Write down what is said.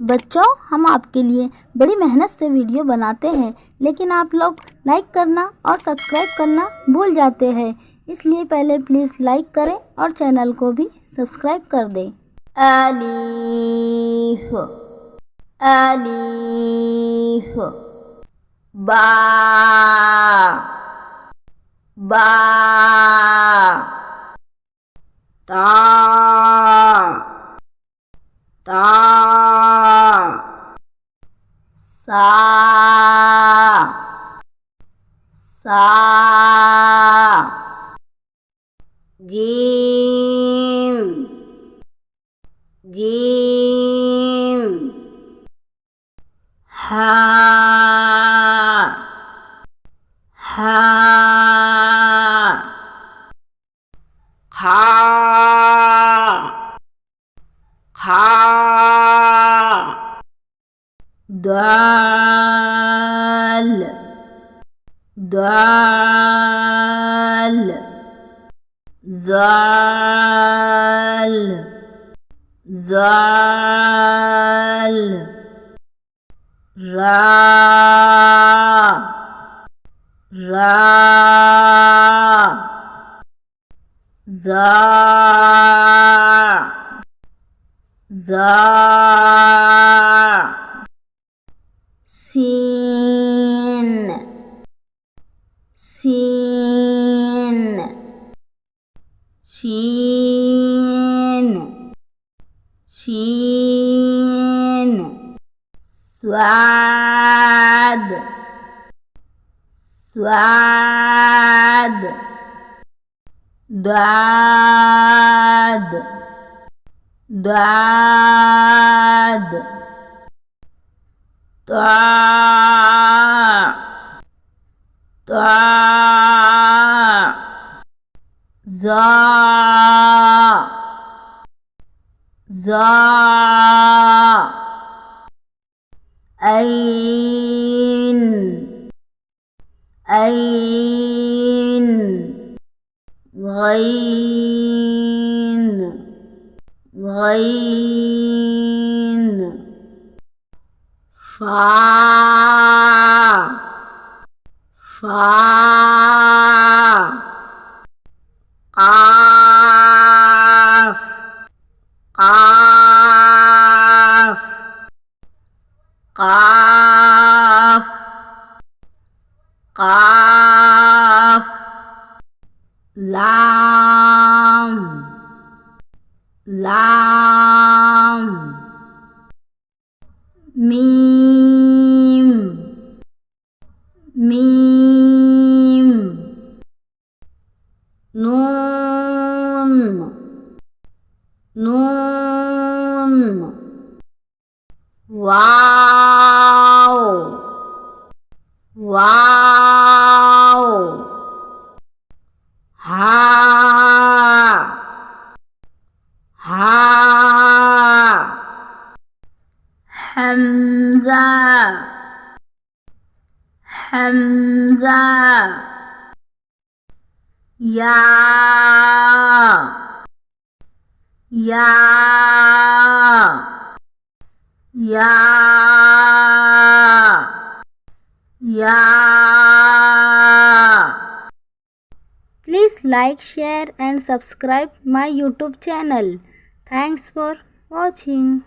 बच्चों, हम आपके लिए बड़ी मेहनत से वीडियो बनाते हैं, लेकिन आप लोग लाइक करना और सब्सक्राइब करना भूल जाते हैं। इसलिए पहले प्लीज़ लाइक करें और चैनल को भी सब्सक्राइब कर दें। अलीफ अलीफ बा बा ता ता सा सा जीम जीम हा हा खा खा दाल दाल जाल जाल रा रा जा जा सीन सीन शीन शीन स्वाद स्वाद दाद दाद ता ता जा जा ऐन ऐन गैन गैन फा फा काफ काफ काफ काफ लाम लाम मीम मीम नून नून वाव वाव हा हा हमजा हमजा या या या या Please like, share and subscribe my YouTube channel. Thanks for watching.